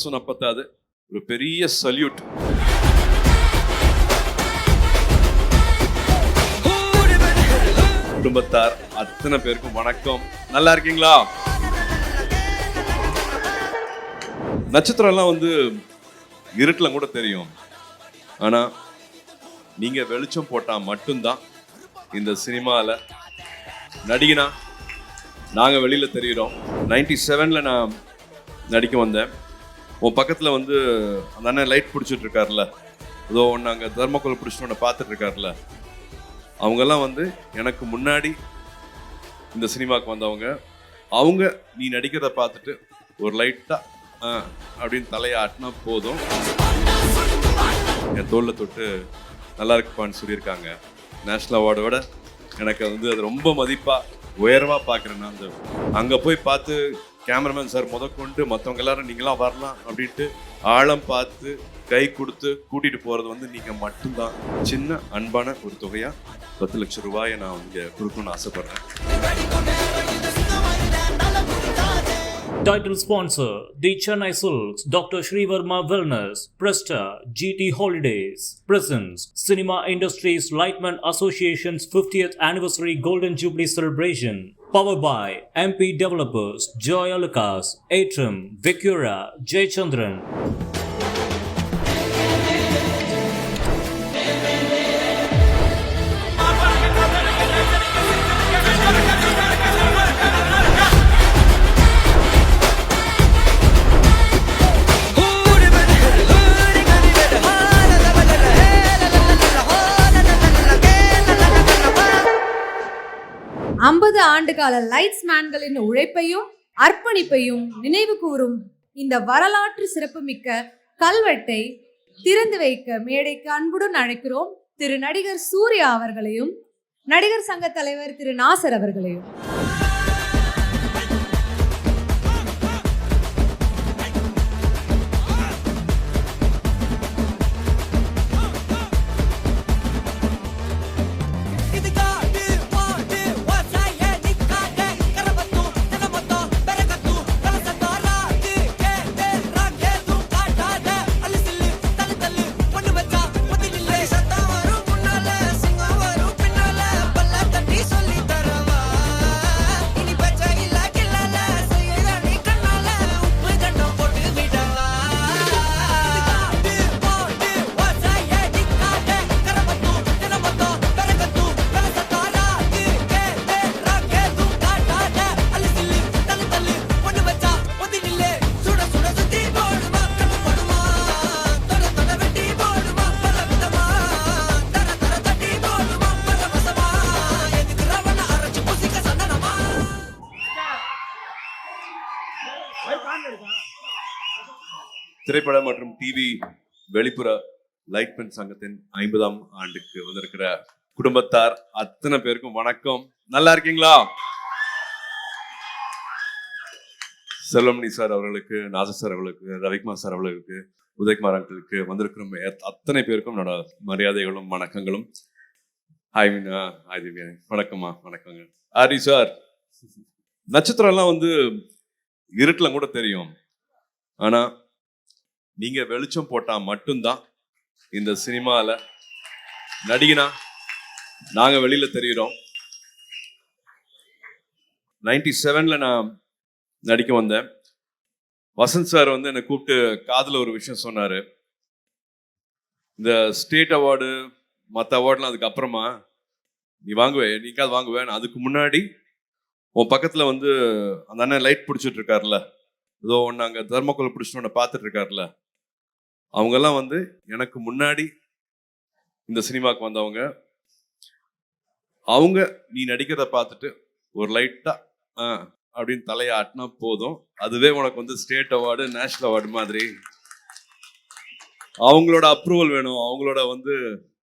சொன்ன பத்தாது, ஒரு பெரிய சல்யூட். குடும்பத்தார் அத்தனை பேருக்கும் வணக்கம். நல்லா இருக்கீங்களா? நட்சத்திரம் எல்லாம் இருட்டுல கூட தெரியும். ஆனா நீங்க வெளிச்சம் போட்டா மட்டும்தான் இந்த சினிமால நடிகனா நாங்க வெளியில தெரிகிறோம். 97ல நான் நடிக்க வந்தேன். உன் பக்கத்துல அந்த அண்ணன் லைட் பிடிச்சிட்டு இருக்காருல்ல, ஏதோ ஒன்று அங்கே தர்மக்கோல் பிடிச்சிட்டு ஒன்று பார்த்துட்டு இருக்காருல்ல, அவங்கெல்லாம் எனக்கு முன்னாடி இந்த சினிமாவுக்கு வந்தவங்க. அவங்க நீ நடிக்கிறத பார்த்துட்டு ஒரு லைட்டா அப்படின்னு தலையை ஆட்டினா போதும், என் தோளில் தொட்டு நல்லா இருக்குப்பான்னு சொல்லியிருக்காங்க. நேஷ்னல் அவார்டை விட எனக்கு அது ரொம்ப மதிப்பாக உயர்வாக பார்க்குறேன். நான் அங்கே போய் பார்த்து கேமராமேன் சார் முதற்கொண்டு மற்றவங்க எல்லாரும் நீங்களாம் வரலாம் அப்படின்ட்டு ஆழம் பார்த்து கை கொடுத்து கூட்டிகிட்டு போகிறது நீங்கள் மட்டும்தான். சின்ன அன்பான ஒரு தொகையாக 10 லட்சம் ரூபாயை நான் இங்கே கொடுக்கணும்னு ஆசைப்பட்றேன். Title sponsor, the Chennai Silks, Dr. Shri Verma Wellness, Presta, GT Holidays, presents Cinema Industries Lightman Association's 50th Anniversary Golden Jubilee Celebration. Powered by MP Developers, Joy Alucas, Atrium, Vicura, Jaychandran. ஆண்டுகால lights மேன்களின் உழைப்பையும் அர்ப்பணிப்பையும் நினைவு கூறும் இந்த வரலாற்று சிறப்புமிக்க கல்வெட்டை திறந்து வைக்க மேடைக்கு அன்புடன் அழைக்கிறோம் திரு நடிகர் சூர்யா அவர்களையும் நடிகர் சங்க தலைவர் திரு நாசர் அவர்களையும். திரைப்பட மற்றும் டிவி வெளிப்புற லைட்மேன் சங்கத்தின் 50ஆம் ஆண்டுக்கு வந்திருக்கிற குடும்பத்தார் அத்தனை பேருக்கும் வணக்கம். நல்லா இருக்கீங்களா? செல்வமணி சார் அவர்களுக்கு, நாசர் சார் அவர்களுக்கு, ரவிக்குமார் சார் அவர்களுக்கு, உதயகுமார் அங்கிளுக்கு வந்திருக்கிற அத்தனை பேருக்கும் என்னோட மரியாதைகளும் வணக்கங்களும். ஹாய் மீனா, ஹாய் திவ்யா, வணக்கம்மா. வணக்கங்க. ஹரி சார், நட்சத்திரம் எல்லாம் இருட்டுல கூட தெரியும். ஆனா நீங்க வெளிச்சம் போட்டா மட்டும்தான் இந்த சினிமால நடிகனா நாங்க வெளியில தெரிகிறோம். 97ல நான் நடிக்க வந்தேன். வசந்த் சார் என்னை கூப்பிட்டு காதுல ஒரு விஷயம் சொன்னாரு. இந்த ஸ்டேட் அவார்டு மற்ற அவார்டுலாம் அதுக்கு அப்புறமா நீ வாங்குவேன், நீக்காவது வாங்குவேன். அதுக்கு முன்னாடி உன் பக்கத்துல அந்த அண்ணன் லைட் பிடிச்சிட்டு இருக்காருல்ல, ஏதோ ஒன்று அங்கே தர்மக்கோல் பிடிச்சிட்டு ஒன்று பார்த்துட்டு இருக்காருல்ல, அவங்கெல்லாம் எனக்கு முன்னாடி இந்த சினிமாவுக்கு வந்தவங்க. அவங்க நீ நடிக்கிறத பார்த்துட்டு ஒரு லைட்டா அப்படின்னு தலையை ஆட்டினா போதும், அதுவே உனக்கு ஸ்டேட் அவார்டு, நேஷனல் அவார்டு மாதிரி. அவங்களோட அப்ரூவல் வேணும், அவங்களோட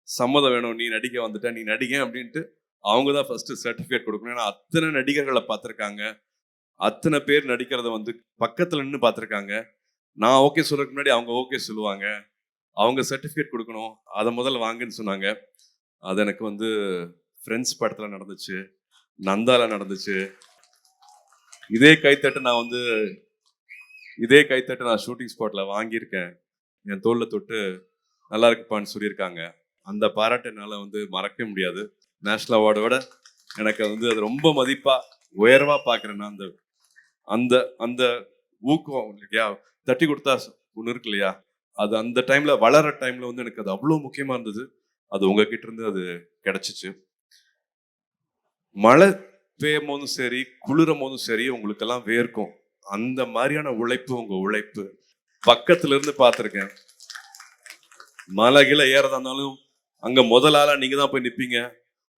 சம்மதம் வேணும். நீ நடிக்க வந்துட்ட, நீ நடிக்க அப்படின்ட்டு அவங்க தான் ஃபர்ஸ்ட் சர்டிஃபிகேட் கொடுக்கணும். ஏன்னா அத்தனை நடிகர்களை பார்த்துருக்காங்க, அத்தனை பேர் நடிக்கிறத பக்கத்துல நின்று பார்த்துருக்காங்க. நான் ஓகே சொல்றதுக்கு முன்னாடி அவங்க ஓகே சொல்லுவாங்க. அவங்க சர்டிஃபிகேட் கொடுக்கணும், அதை முதல்ல வாங்குன்னு சொன்னாங்க. அது எனக்கு ஃப்ரெண்ட்ஸ் படத்துல நடந்துச்சு, நந்தால நடந்துச்சு. இதே கைத்தட்டு நான் இதே கைத்தட்டை நான் ஷூட்டிங் ஸ்பாட்ல வாங்கியிருக்கேன். என் தோல்ல தொட்டு நல்லா இருக்குப்பான்னு சொல்லியிருக்காங்க. அந்த பாராட்டு என்னால வந்து மறக்கவே முடியாது. நேஷனல் அவார்டை விட எனக்கு வந்து அது ரொம்ப மதிப்பா உயர்வா பார்க்குறேன்னா அந்த அந்த அந்த ஊக்கம் இல்லையா, தட்டி கொடுத்தா ஒன்று இருக்கு இல்லையா, அது அந்த டைம்ல வளர டைம்ல வந்து எனக்கு அது அவ்வளோ முக்கியமா இருந்தது. அது உங்ககிட்ட இருந்து அது கிடைச்சிச்சு. மழை பெய்யும் போதும் சரி, குளிரும் போதும் சரி, உங்களுக்கெல்லாம் வேர்க்கும். அந்த மாதிரியான உழைப்பு உங்க உழைப்பு. பக்கத்துல இருந்து பார்த்துருக்கேன். மலை கீழே ஏறதா இருந்தாலும் அங்க முதல் ஆளா நீங்க தான் போய் நிப்பீங்க.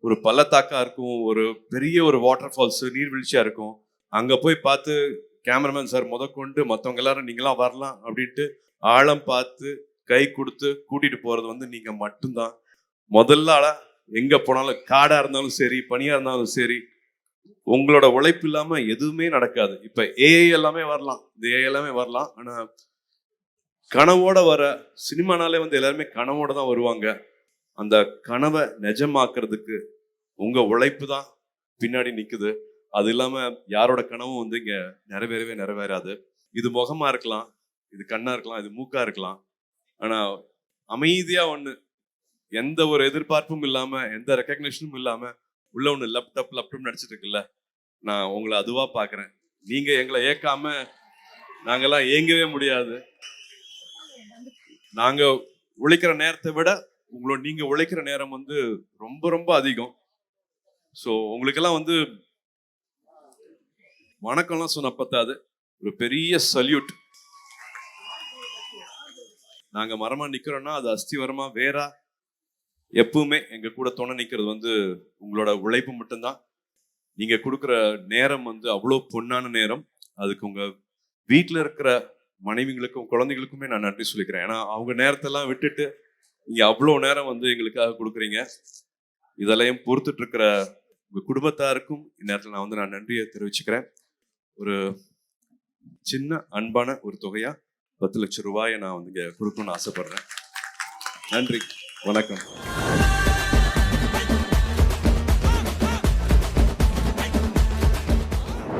ஒரு பள்ளத்தாக்கா இருக்கும், ஒரு பெரிய ஒரு வாட்டர் ஃபால்ஸ் நீர்வீழ்ச்சியா இருக்கும். அங்க போய் பார்த்து கேமராமேன் சார் முதற்கொண்டு மற்றவங்க எல்லாரும் நீங்களாம் வரலாம் அப்படின்ட்டு ஆழம் பார்த்து கை கொடுத்து கூட்டிட்டு போறது வந்து நீங்க மட்டும்தான். முதல்ல ஆளா எங்க போனாலும், காடா இருந்தாலும் சரி, பனியா இருந்தாலும் சரி, உங்களோட உழைப்பு இல்லாம எதுவுமே நடக்காது. இப்ப ஏஐ எல்லாமே வரலாம், இந்த ஏஐ எல்லாமே வரலாம். ஆனா கனவோட வர சினிமானாலே வந்து எல்லாருமே கனவோட தான் வருவாங்க. அந்த கனவை நிஜமாக்குறதுக்கு உங்க உழைப்பு தான் பின்னாடி நிக்குது. அது இல்லாம யாரோட கனவும் வந்து இங்க நிறைவேறாது. இது முகமா இருக்கலாம், இது கண்ணா இருக்கலாம், இது மூக்கா இருக்கலாம். ஆனா அமைதியா ஒண்ணு, எந்த ஒரு எதிர்பார்ப்பும் இல்லாம, எந்த ரெக்கக்னிஷனும் இல்லாம உள்ள ஒண்ணு லேப்டாப் நடிச்சிட்டு இருக்குல்ல, நான் உங்களை அதுவா பாக்குறேன். நீங்க எங்களை ஏக்காம நாங்கெல்லாம் ஏங்கவே முடியாது. நாங்க உழைக்கிற நேரத்தை விட நீங்க உழைக்கிற நேரம் வந்து ரொம்ப ரொம்ப அதிகம். ஸோ உங்களுக்கெல்லாம் வந்து வணக்கம்லாம் சொன்ன பத்தாது, ஒரு பெரிய சல்யூட். நாங்க மரமா நிக்கிறோம்னா அது அஸ்திவரமா வேறா எப்பவுமே எங்க கூட துணை நிக்கிறது வந்து உங்களோட உழைப்பு மட்டும்தான். நீங்க கொடுக்குற நேரம் வந்து அவ்வளோ பொன்னான நேரம். அதுக்கு உங்க வீட்டில் இருக்கிற மனைவிகளுக்கும் குழந்தைகளுக்குமே நான் நன்றி சொல்லிக்கிறேன். ஏன்னா அவங்க நேரத்தெல்லாம் விட்டுட்டு நீங்க அவ்வளோ நேரம் வந்து எங்களுக்காக கொடுக்குறீங்க. இதெல்லாம் பொறுத்துட்டு இருக்கிற உங்க குடும்பத்தாருக்கும் இந்நேரத்தில் நான் நன்றியை தெரிவிச்சுக்கிறேன். ஒரு சின்ன அன்பான ஒரு தொகையா 10 லட்சம் ரூபாயை நான் வந்து இங்க கொடுக்கணும்னு ஆசைப்படுறேன். நன்றி, வணக்கம்.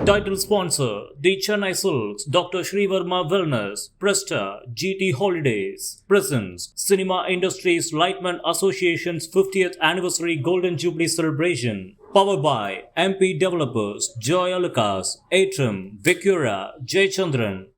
Title sponsor, the Chennai Silks, Dr. Shri Verma Wellness, Presta, GT Holidays, presents Cinema Industries Lightman Association's 50th Anniversary Golden Jubilee Celebration. Powered by MP Developers, Joy Alucas, Atrium, Vicura, Jaychandran.